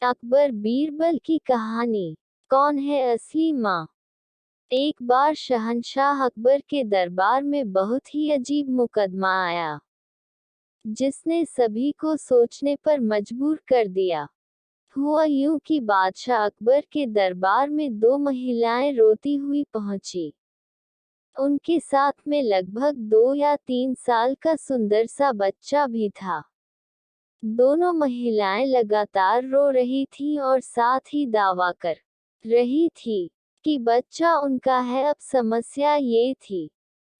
अकबर बीरबल की कहानी। कौन है असली माँ? एक बार शहंशाह अकबर के दरबार में बहुत ही अजीब मुकदमा आया, जिसने सभी को सोचने पर मजबूर कर दिया। हुआ यूं कि बादशाह अकबर के दरबार में दो महिलाएं रोती हुई पहुंची। उनके साथ में लगभग 2 या 3 साल का सुंदर सा बच्चा भी था। दोनों महिलाएं लगातार रो रही थीं और साथ ही दावा कर रही थी कि बच्चा उनका है। अब समस्या ये थी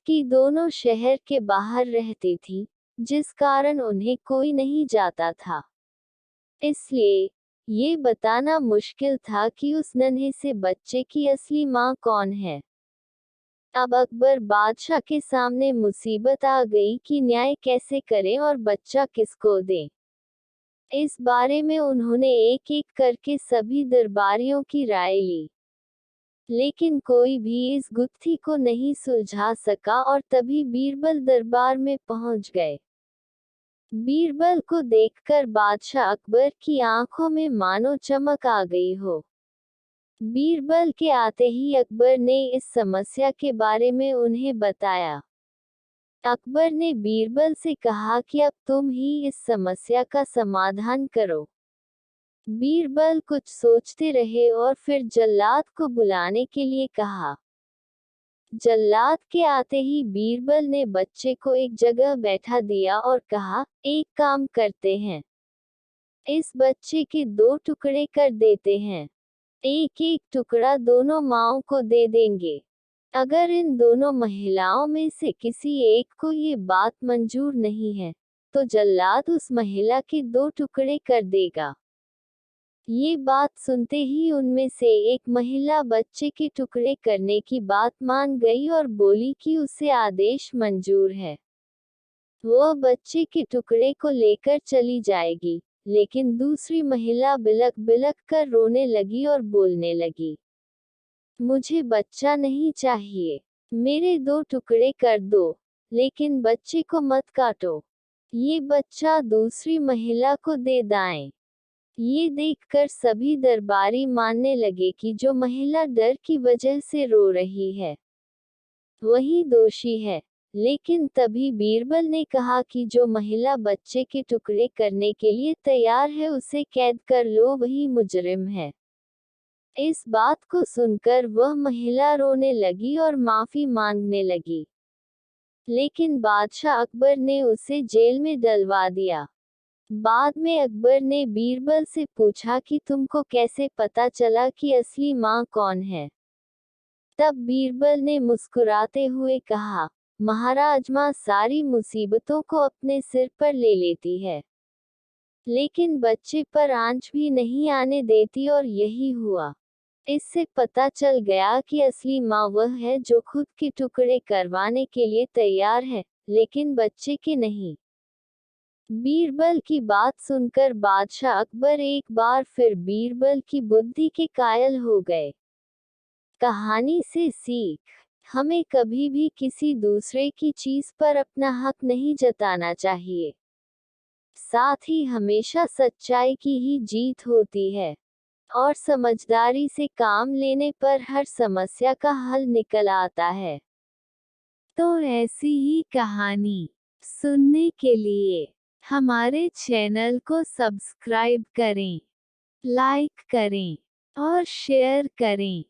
कि दोनों शहर के बाहर रहती थीं, जिस कारण उन्हें कोई नहीं जाता था। इसलिए ये बताना मुश्किल था कि उस नन्हे से बच्चे की असली माँ कौन है। अब अकबर बादशाह के सामने मुसीबत आ गई कि न्याय कैसे करें और बच्चा किसको दें। इस बारे में उन्होंने एक एक करके सभी दरबारियों की राय ली, लेकिन कोई भी इस गुत्थी को नहीं सुलझा सका और तभी बीरबल दरबार में पहुंच गए। बीरबल को देखकर बादशाह अकबर की आंखों में मानो चमक आ गई हो। बीरबल के आते ही अकबर ने इस समस्या के बारे में उन्हें बताया। अकबर ने बीरबल से कहा कि अब तुम ही इस समस्या का समाधान करो। बीरबल कुछ सोचते रहे और फिर जल्लाद को बुलाने के लिए कहा। जल्लाद के आते ही बीरबल ने बच्चे को एक जगह बैठा दिया और कहा, एक काम करते हैं, इस बच्चे के 2 टुकड़े कर देते हैं। एक एक टुकड़ा दोनों माँओं को दे देंगे। अगर इन दोनों महिलाओं में से किसी एक को ये बात मंजूर नहीं है, तो जल्लाद उस महिला के 2 टुकड़े कर देगा। ये बात सुनते ही उनमें से एक महिला बच्चे के टुकड़े करने की बात मान गई और बोली कि उसे आदेश मंजूर है। वो बच्चे के टुकड़े को लेकर चली जाएगी, लेकिन दूसरी महिला बिलक बिलक कर रोने लगी और बोलने लगी, मुझे बच्चा नहीं चाहिए, मेरे 2 टुकड़े कर दो, लेकिन बच्चे को मत काटो। ये बच्चा दूसरी महिला को दे दाएं। ये देखकर सभी दरबारी मानने लगे कि जो महिला डर की वजह से रो रही है, वही दोषी है। लेकिन तभी बीरबल ने कहा कि जो महिला बच्चे के टुकड़े करने के लिए तैयार है, उसे कैद कर लो, वही मुजरिम है। इस बात को सुनकर वह महिला रोने लगी और माफी मांगने लगी, लेकिन बादशाह अकबर ने उसे जेल में डलवा दिया। बाद में अकबर ने बीरबल से पूछा कि तुमको कैसे पता चला कि असली माँ कौन है? तब बीरबल ने मुस्कुराते हुए कहा, महाराज, माँ सारी मुसीबतों को अपने सिर पर ले लेती है, लेकिन बच्चे पर आंच भी नहीं आने देती, और यही हुआ। इससे पता चल गया कि असली माँ वह है जो खुद के टुकड़े करवाने के लिए तैयार है, लेकिन बच्चे के नहीं। बीरबल की बात सुनकर बादशाह अकबर एक बार फिर बीरबल की बुद्धि के कायल हो गए। कहानी से सीख, हमें कभी भी किसी दूसरे की चीज पर अपना हक नहीं जताना चाहिए। साथ ही हमेशा सच्चाई की ही जीत होती है, और समझदारी से काम लेने पर हर समस्या का हल निकल आता है। तो ऐसी ही कहानी सुनने के लिए हमारे चैनल को सब्सक्राइब करें, लाइक करें और शेयर करें।